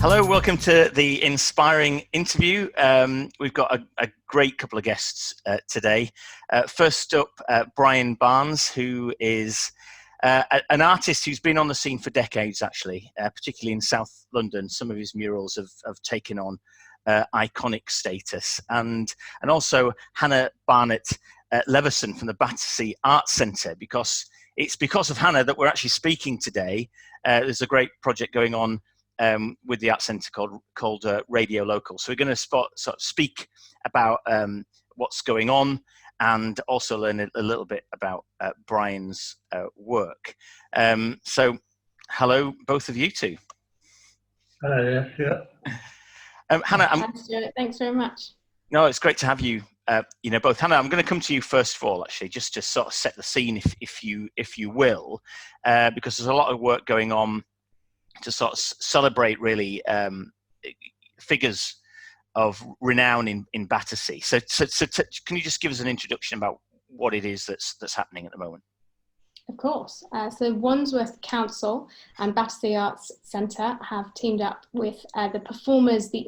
Hello, welcome to the inspiring interview. We've got a great couple of guests today. First up, Brian Barnes, who is an artist who's been on the scene for decades, actually, particularly in South London. Some of his murals have taken on iconic status. And also Hannah Barnett Leveson from the Battersea Arts Centre, because it's because of Hannah that we're actually speaking today. There's a great project going on with the Arts Centre called Radio Local. So we're going to sort of speak about what's going on and also learn a little bit about Brian's work. So hello, both of you two. Hello, yeah. Hannah, thanks very much. No, it's great to have you. Both. Hannah, I'm going to come to you first of all, actually, just to sort of set the scene, if you will, because there's a lot of work going on to sort of celebrate really figures of renown in Battersea. So can you just give us an introduction about what it is that's happening at the moment? Of course. So Wandsworth Council and Battersea Arts Centre have teamed up with the performers, the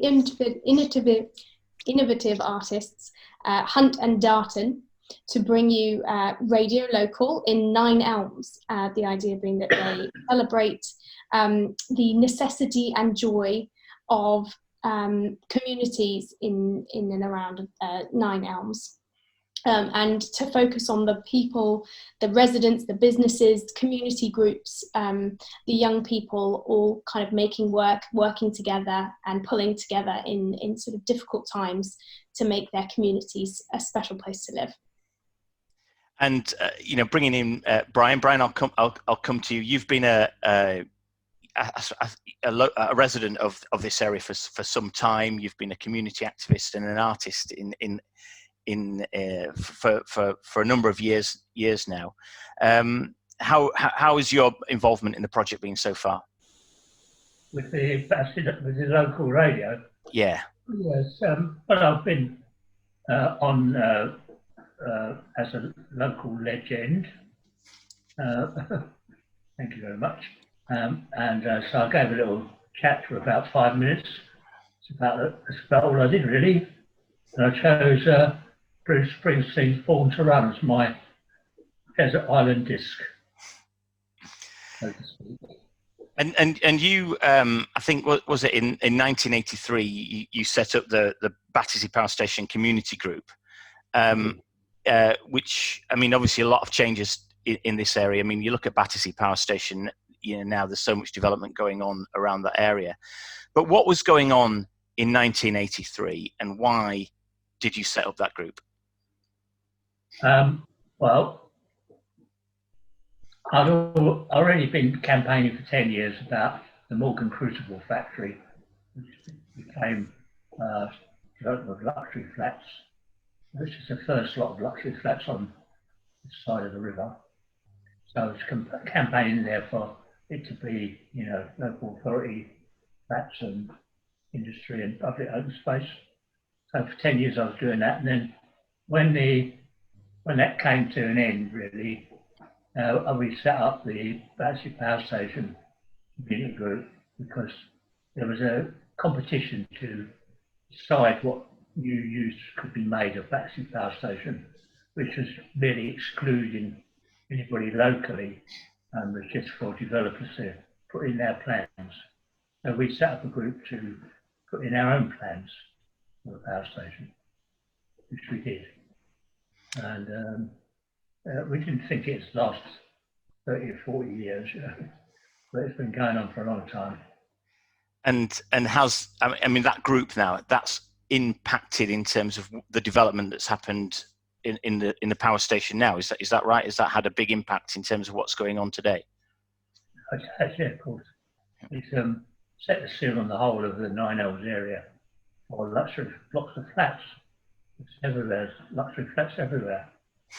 innovative artists, Hunt and Darton, to bring you Radio Local in 9 Elms. The idea being that they celebrate the necessity and joy of communities in and around 9 Elms. And to focus on the people, the residents, the businesses, community groups, the young people, all kind of working together and pulling together in sort of difficult times to make their communities a special place to live. And bringing in Brian. Brian, I'll come to you. You've been a resident of this area for some time. You've been a community activist and an artist for a number of years now. How is your involvement in the project been so far? With the local radio? Yeah. Yes. Well, I've been on as a local legend. Thank you very much. So I gave a little chat for about 5 minutes. That's about all I did, really. And I chose Bruce Springsteen's Born to Run as my desert island disc, so to speak. And you, I think, was it in 1983, you set up the Battersea Power Station Community Group, which, I mean, obviously a lot of changes in this area. I mean, you look at Battersea Power Station, now there's so much development going on around that area. But what was going on in 1983, and why did you set up that group? Well, I'd already been campaigning for 10 years about the Morgan Crucible factory, which became development of luxury flats, which is the first lot of luxury flats on this side of the river. So I was campaigning there for it to be, local authority flats and industry and public open space. So for 10 years I was doing that, and then when that came to an end, really, we set up the Battersea Power Station Community Group because there was a competition to decide what new use could be made of Battersea Power Station, which was really excluding anybody locally, and was just for developers to put in their plans. So we set up a group to put in our own plans for the power station, which we did. And we didn't think it'd last 30 or 40 years, but it's been going on for a long time. And how's, I mean, that group now, that's impacted in terms of the development that's happened in the power station now. Is that right? Has that had a big impact in terms of what's going on today? Yeah, of course. It's set the seal on the whole of the 9 Elms area for luxury blocks of flats. It's everywhere, luxury flats everywhere.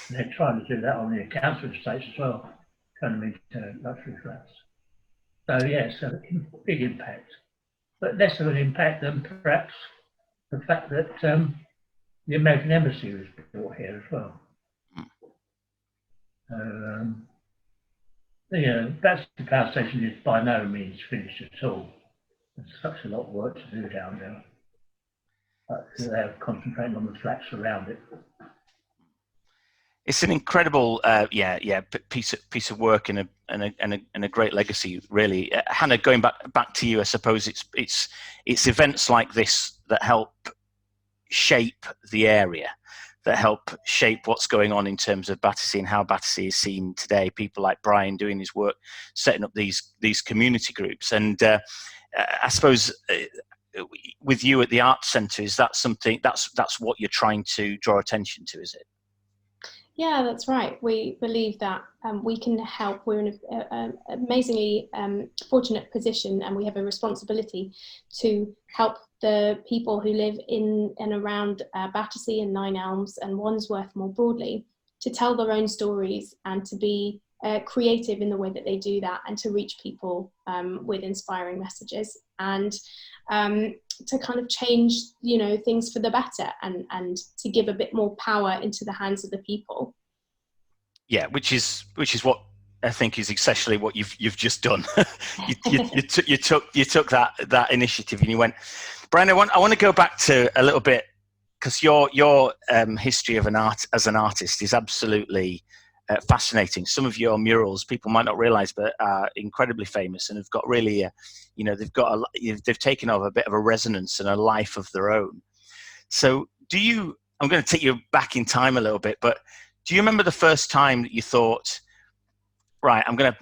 And they're trying to do that on the council estates as well, turn them into luxury flats. So yes, a big impact, but less of an impact than perhaps the fact that the American Embassy was built here as well. The Battersea Power Station is by no means finished at all. there's such a lot of work to do down there. But they're concentrating on the flats around it. It's an incredible, piece of work and a great legacy, really. Hannah, going back to you, I suppose it's events like this that help shape the area, that help shape what's going on in terms of Battersea and how Battersea is seen today. People like Brian doing his work, setting up these community groups, and I suppose with you at the Arts Centre, is that something that's what you're trying to draw attention to? Is it? Yeah, that's right. We believe that we can help. We're in an amazingly fortunate position, and we have a responsibility to help the people who live in and around Battersea and Nine Elms and Wandsworth more broadly, to tell their own stories and to be creative in the way that they do that, and to reach people with inspiring messages, and to kind of change, things for the better, and to give a bit more power into the hands of the people. Yeah, which is what I think is essentially what you've just done. you took that initiative and you went, Brian. I want to go back to a little bit, because your history of as an artist is absolutely fascinating. Some of your murals, people might not realise, but are incredibly famous and have got really, they've taken over a bit of a resonance and a life of their own. So, I'm going to take you back in time a little bit, but do you remember the first time that you thought, right, I'm going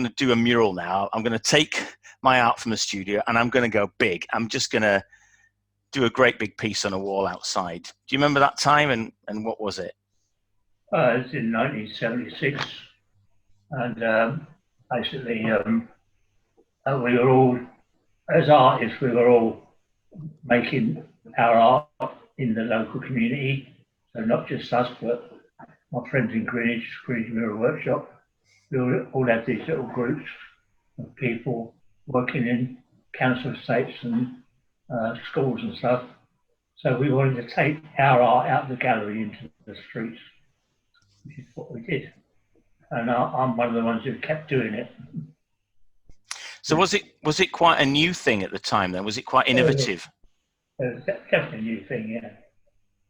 to do a mural now. I'm going to take my art from the studio and I'm going to go big. I'm just going to do a great big piece on a wall outside. Do you remember that time, and what was it? It was in 1976, and basically we were all, as artists, we were all making our art in the local community. So not just us, but my friends in Greenwich Mural Workshop. We all had these little groups of people working in council estates and schools and stuff. So we wanted to take our art out of the gallery into the streets, which is what we did. And I'm one of the ones who kept doing it. So was it quite a new thing at the time then? Was it quite innovative? It was definitely a new thing, yeah.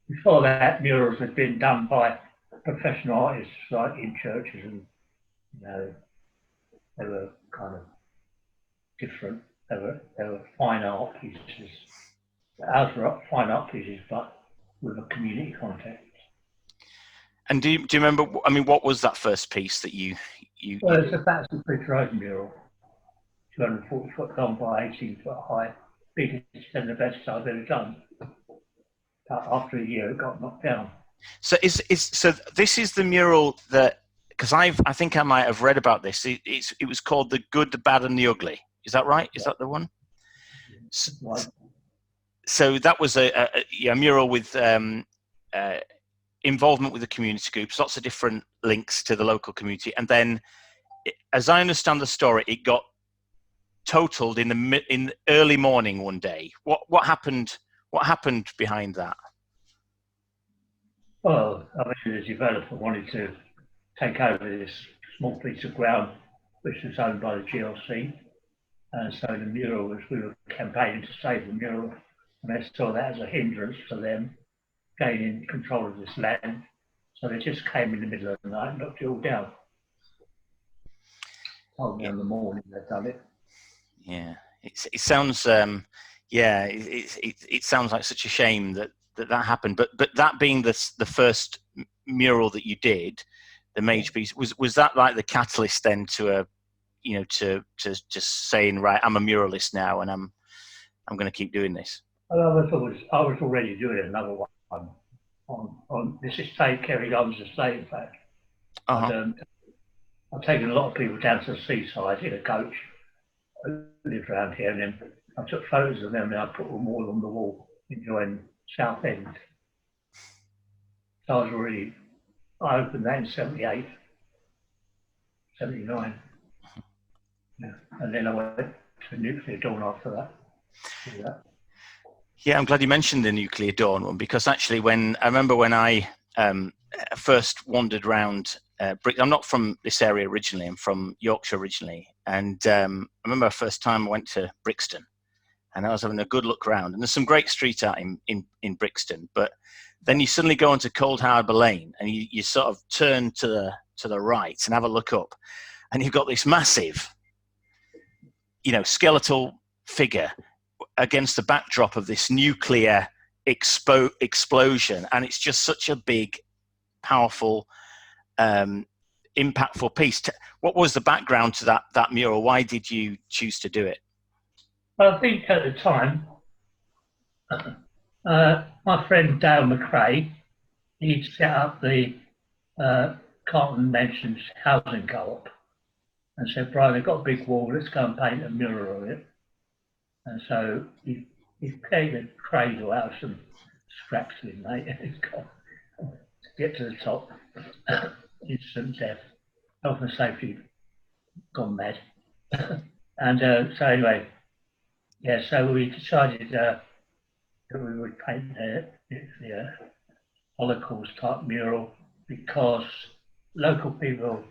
Before that, murals had been done by professional artists, like in churches, and they were kind of different. They were fine art pieces. Ours were fine art pieces, but with a community context. And do you remember? I mean, what was that first piece that you? Well, it's a Battersea Road mural, 240 foot long by 18 foot high, biggest and the best I've ever done. But after a year, it got knocked down. So so this is the mural that, because I think I might have read about this. It was called The Good, the Bad, and the Ugly. Is that right? Is that the one? So that was a mural with involvement with the community groups, lots of different links to the local community, and then, as I understand the story, it got totaled in the early morning one day. What happened? What happened behind that? Well, I mean, the developer wanted to take over this small piece of ground which was owned by the GLC, and so the mural we were campaigning to save the mural, and they saw that as a hindrance for them gaining control of this land, so they just came in the middle of the night and knocked it all down. Told me in the morning they'd done it. Yeah, it sounds it sounds like such a shame that happened. But that being the first mural that you did, the major piece, was that like the catalyst then to to just saying, right, I'm a muralist now and I'm going to keep doing this? I was already doing another one on this estate, Carey Gardens Estate, in fact. I've taken a lot of people down to the seaside in a coach who lived around here, and then I took photos of them and I put them all on the wall enjoying Southend. So I opened that in 78, 79. Yeah. And then I went to Nuclear Dawn after that. Yeah, I'm glad you mentioned the Nuclear Dawn one, because actually when I first wandered around I'm not from this area originally, I'm from Yorkshire originally, and I remember the first time I went to Brixton, and I was having a good look around, and there's some great street art in Brixton, but then you suddenly go onto Cold Harbour Lane, and you sort of turn to the right and have a look up, and you've got this massive, skeletal figure against the backdrop of this nuclear explosion, and it's just such a big, powerful, impactful piece. What was the background to that mural? Why did you choose to do it? Well, I think at the time, my friend Dale McRae, he'd set up the Carlton Mansions housing co-op and said, Brian, they've got a big wall, let's go and paint a mural on it. And so he paid a cradle out of some scraps with him, mate, and he's got to get to the top. Instant death, health and safety gone mad. And so anyway, yeah, so we decided that we would paint the Holocaust type mural because local people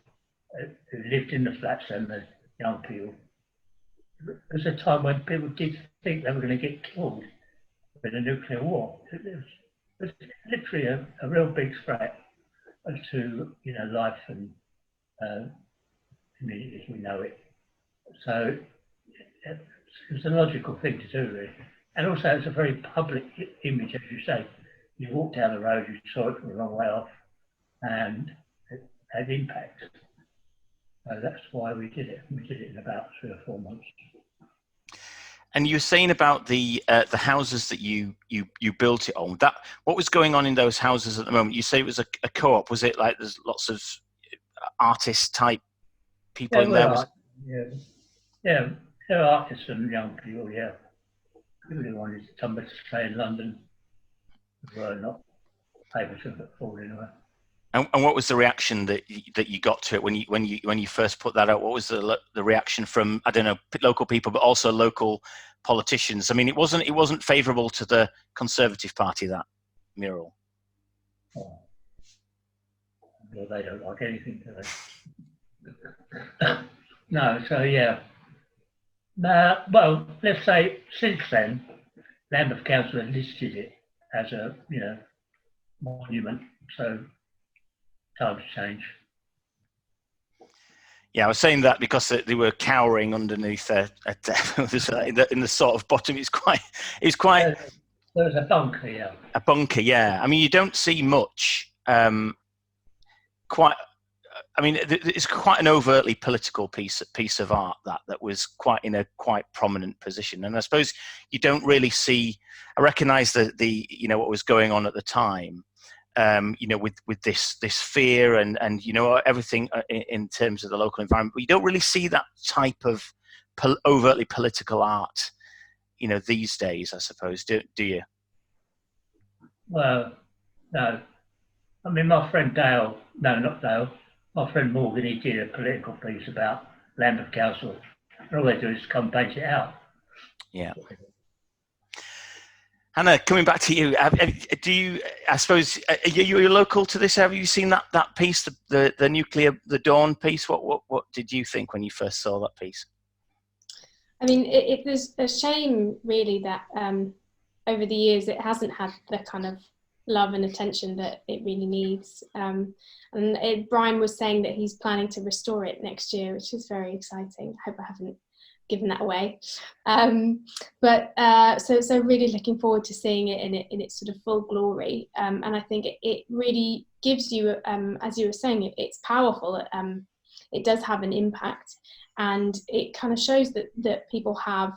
who lived in the flats and the young people, there was a time when people did think they were going to get killed with a nuclear war. It was literally a real big threat to life and community as we know it. So it was a logical thing to do, really. And also it's a very public image, as you say. You walk down the road, you saw it from a long way off, and it had impact. So that's why we did it. We did it in about 3 or 4 months. And you were saying about the houses that you built it on. What was going on in those houses at the moment? You say it was a co-op. Was it like there's lots of artist type people in there? Yeah, there are artists and young people. Yeah, people who wanted somebody to stay in London were not able to afford anyway. And what was the reaction that you got to it when you first put that out? What was the reaction from, I don't know, local people, but also local politicians? I mean, it wasn't favourable to the Conservative Party, that mural. Oh. Well, they don't like anything, do they? No, so yeah. Well, let's say since then, Lambeth Council has listed it as a monument. So. Times change. Yeah, I was saying that because they were cowering underneath in the sort of bottom. It's quite. There was a bunker, yeah. A bunker, yeah. I mean, you don't see much. It's quite an overtly political piece of art that was quite in a quite prominent position. And I suppose you don't really see. I recognise the what was going on at the time. With this fear and everything in terms of the local environment, but you don't really see that type of overtly political art, these days, I suppose. Do you? Well, no. I mean, my friend my friend Morgan, he did a political piece about Lambeth Council, and all they do is come paint it out. Yeah. Hannah, coming back to you, I suppose, are you local to this? Have you seen that piece, the nuclear, the Dawn piece? What did you think when you first saw that piece? I mean, there's a shame really that over the years it hasn't had the kind of love and attention that it really needs. Brian was saying that he's planning to restore it next year, which is very exciting. I hope I haven't given that away, so really looking forward to seeing it in its sort of full glory, and I think it really gives you, as you were saying, it's powerful. It does have an impact, and it kind of shows that people have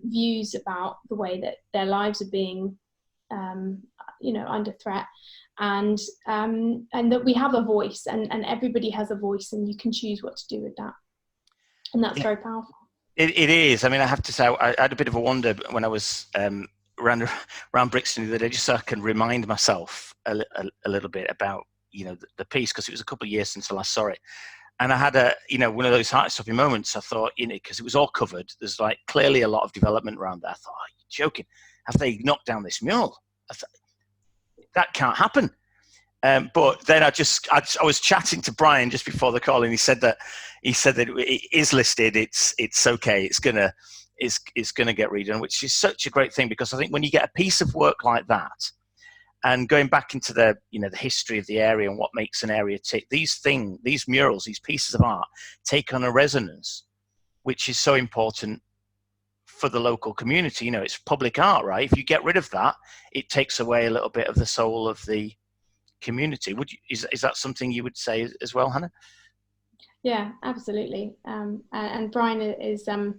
views about the way that their lives are being under threat, and that we have a voice, and everybody has a voice, and you can choose what to do with that, and that's very powerful. It is. I mean, I have to say, I had a bit of a wonder when I was around Brixton the other day, just so I can remind myself a little bit about the piece, because it was a couple of years since I last saw it, and I had one of those heart-stopping moments. I thought, because it was all covered. There's like clearly a lot of development around there. I thought, oh, you're joking? Have they knocked down this mural? I thought, that can't happen. But then I was chatting to Brian just before the call, and he said that it is listed. It's okay. It's gonna is going to get redone, which is such a great thing, because I think when you get a piece of work like that, and going back into the history of the area and what makes an area tick, these murals, these pieces of art take on a resonance which is so important for the local community. It's public art, right? If you get rid of that, it takes away a little bit of the soul of the community. Is that something you would say as well, Hannah? Yeah, absolutely. And Brian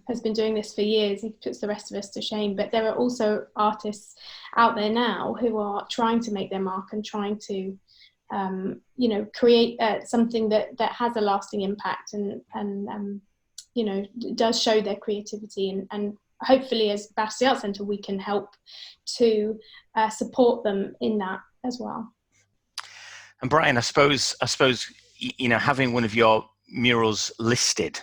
has been doing this for years. He puts the rest of us to shame. But there are also artists out there now who are trying to make their mark and trying to, create something that has a lasting impact and does show their creativity. And hopefully, as Battersea Arts Centre, we can help to support them in that as well. And Brian, I suppose having one of your murals listed,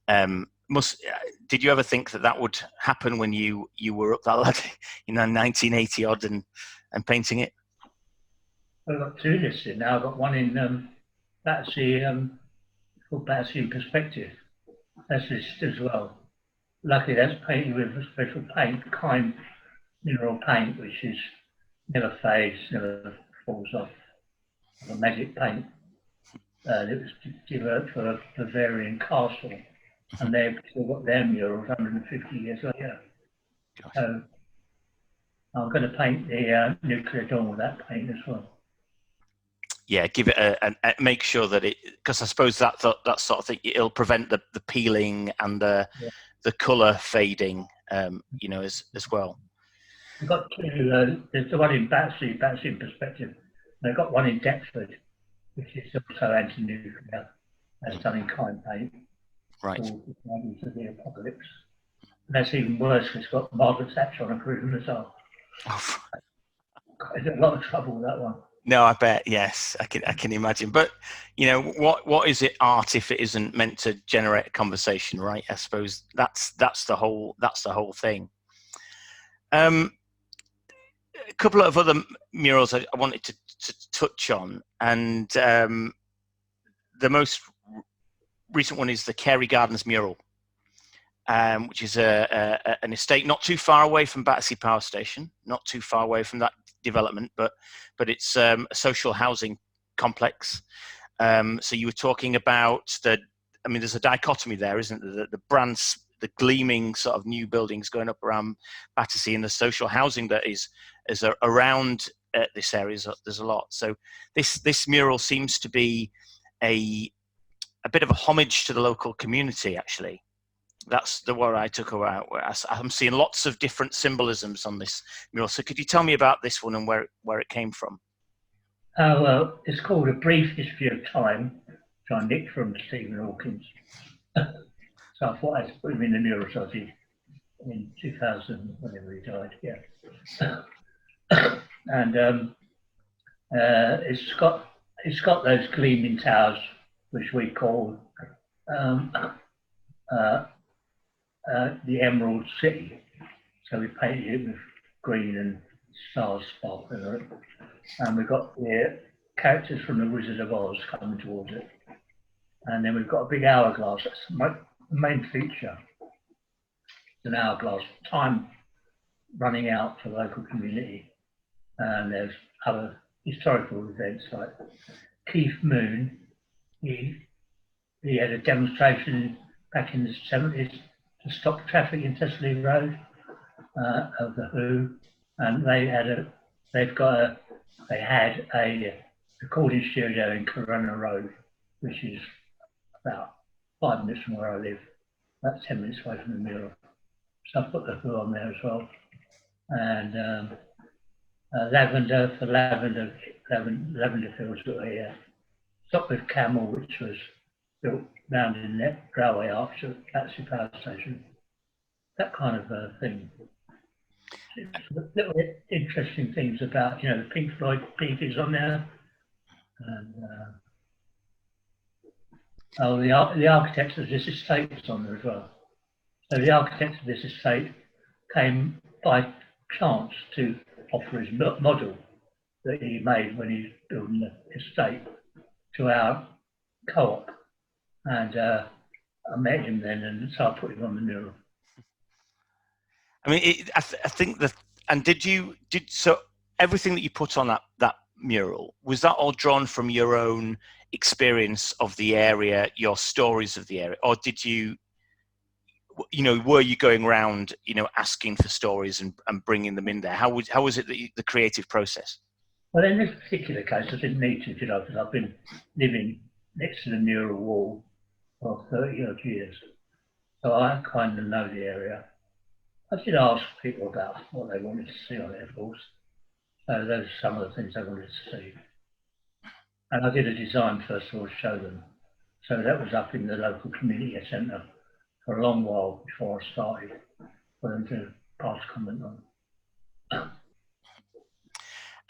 did you ever think that would happen when you were up that ladder, 1980 odd and painting it? I've got two listed now. I've got one in Battersea, called Battersea in Perspective. That's listed as well. Luckily, that's painted with a special paint, kind mineral paint, which is never fades, never falls off. A magic paint. It was developed for a Bavarian castle, and they've still got their murals 150 years later. So I'm going to paint the nuclear dawn with that paint as well. Yeah, give it make sure that because I suppose that sort of thing, it'll prevent the peeling and the colour fading, as well. We've got two. There's the one in Battersea in Perspective, and I've got one in Deptford, which is also anti-nuclear, that's done in kind paint. Right. Called The Guardians of the Apocalypse. And that's even worse because it's got Margaret Thatcher on a prison as well. There's a lot of trouble with that one. No, I bet. Yes, I can imagine. But what is it art if it isn't meant to generate a conversation, right? I suppose that's the whole thing. A couple of other murals I wanted to touch on, and the most recent one is the Carey Gardens mural, which is an estate not too far away from Battersea Power Station, not too far away from that development, but it's a social housing complex. So you were talking about there's a dichotomy there, isn't there? The gleaming sort of new buildings going up around Battersea, and the social housing that is around this area. There's a lot. So this mural seems to be a bit of a homage to the local community, actually. That's the word I took about. I'm seeing lots of different symbolisms on this mural. So could you tell me about this one and where it came from? Well, it's called A Brief History of Time, which I nicked from Stephen Hawkins. So I thought I'd put him in the mural, so I did in 2000, whenever he died, yeah. And it's got those gleaming towers, which we call the Emerald City. So we painted it with green and stars sparkling on it. And we've got the characters from the Wizard of Oz coming towards it. And then we've got a big hourglass. That's the main feature. It's an hourglass, time running out for the local community. And there's other historical events like Keith Moon. He had a demonstration back in the 70s to stop traffic in Tessley Road of the Who, and they had a recording studio in Corona Road, which is about 5 minutes from where I live, about 10 minutes away from the mural. So I put the Who on there as well, and lavender for lavender fields got a Stockwell camel, which was built round in that railway arch at Battersea Power Station. That kind of thing. Little interesting things about, the Pink Floyd pieces on there. And the architects of this estate was on there as well. So the architects of this estate came by chance to offer his model that he made when he was building the estate to our co-op. And I met him then, and so I put him on the mural. I mean, I think that. And so everything that you put on that mural, was that all drawn from your own experience of the area, your stories of the area, or did you, were you going around, asking for stories and bringing them in there? How was it the creative process? Well, in this particular case, I didn't need to, because I've been living next to the mural wall for 30 odd years. So I kind of know the area. I did ask people about what they wanted to see on it, of course. So those are some of the things they wanted to see. And I did a design first of all to show them. So that was up in the local community centre for a long while before I started for them to pass comment on.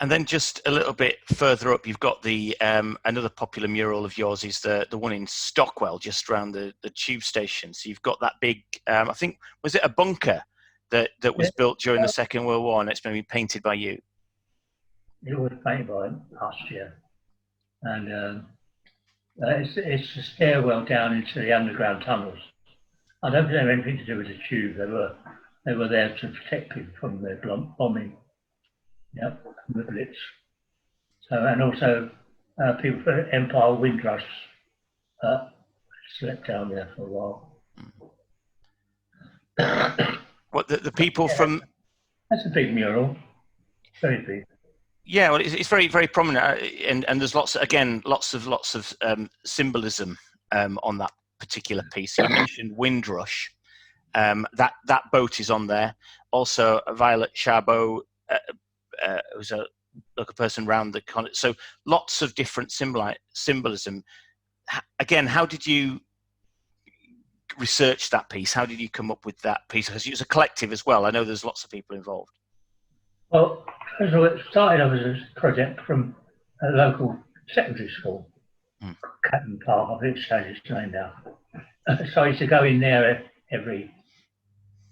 And then just a little bit further up, you've got the another popular mural of yours is the one in Stockwell, just around the tube station. So you've got that big, I think, was it a bunker that was built during the Second World War, and it's been painted by you? It was painted by us, yeah. And it's a stairwell down into the underground tunnels. I don't think they had anything to do with the tube. They were there to protect people from the bombing. Yep, the Blitz. So, and also people for Empire Windrush slept down there for a while. What the people from? That's a big mural, very big. Yeah, well, it's very, very prominent, and there's lots of symbolism on that particular piece. So you mentioned Windrush. That boat is on there. Also, Violet Charbot. Who's a local person around the con. So lots of different symbolism. Again, how did you research that piece? How did you come up with that piece? Because it was a collective as well. I know there's lots of people involved. Well, first of all, it started off as a project from a local secondary school, Captain Park, I think it's changed its name now. So I used to go in there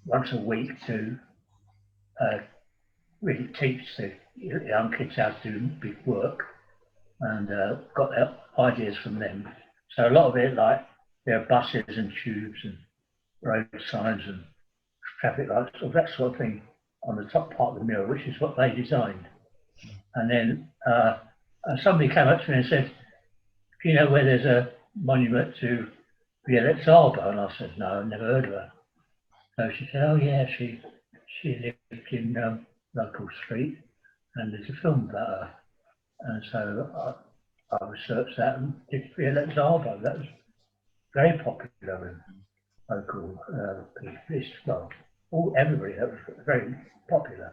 once a week to really teach the young kids how to do big work, and got ideas from them. So a lot of it, like there are buses and tubes and road signs and traffic lights, all that sort of thing on the top part of the mural, which is what they designed. And then somebody came up to me and said, "Do you know where there's a monument to Violet Charbot?" And I said, "No, I've never heard of her." So she said, "Oh yeah, she lived in local street, and there's a film about her." And so I researched that and did Violet Charbot. That was very popular in local people. Well, everybody, that was very popular.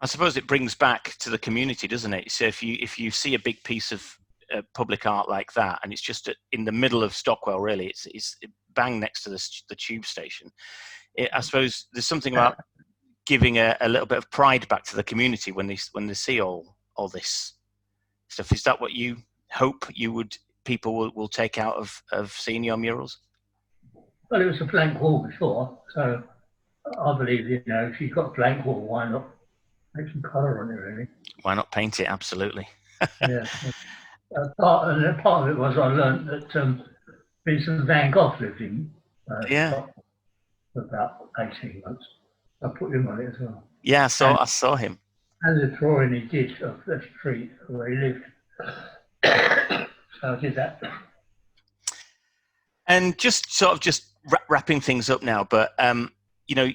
I suppose it brings back to the community, doesn't it? So if you see a big piece of public art like that, and it's just in the middle of Stockwell, really, it's bang next to the tube station. I suppose there's something about giving a little bit of pride back to the community when they see all this stuff. Is that what you hope people will take out of seeing your murals? Well, it was a blank wall before, so I believe, if you've got a blank wall, why not make some colour on it, really? Why not paint it? Absolutely. Yeah. Part of it was I learned that Vincent van Gogh lived in Scotland for about 18 months. I put him on it as well. Yeah, I saw him. And the drawing he did of the street where he lived. So I did that. And just wrapping things up now, but you're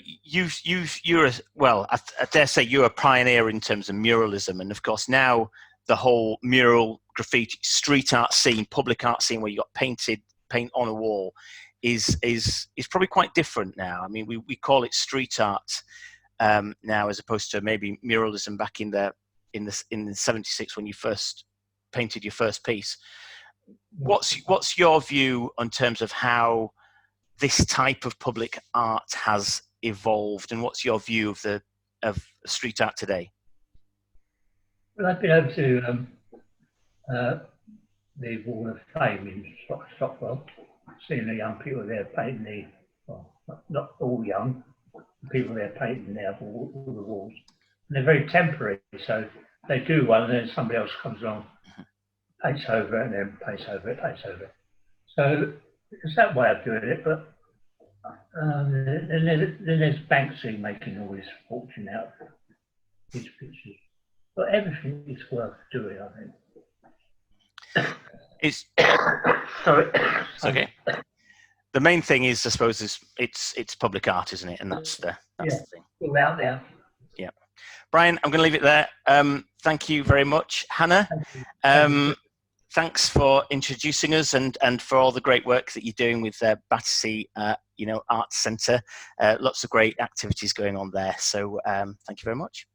I dare say you're a pioneer in terms of muralism, and of course now the whole mural, graffiti, street art scene, public art scene, where you got paint on a wall, is probably quite different now. I mean, we call it street art now, as opposed to maybe muralism back in the 76 when you first painted your first piece. What's your view in terms of how this type of public art has evolved, and what's your view of street art today? Well, I've been over to the Wall of Fame in Stockwell, seeing the young people there painting not all young, the people there painting there all the walls. And they're very temporary, so they do one and then somebody else comes along, paints over it, and then paints over it, paints over it. So it's that way of doing it, but Then there's Banksy making all his fortune out of his pictures. But everything is worth doing, I think. It's Sorry. It's okay. The main thing is, I suppose, is it's public art, isn't it? And that's the thing. All out there. Yeah. Brian, I'm going to leave it there. Thank you very much, Hannah. Thanks for introducing us and for all the great work that you're doing with Battersea, Arts Centre. Lots of great activities going on there. So thank you very much.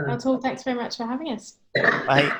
That's all. Thanks very much for having us. Bye.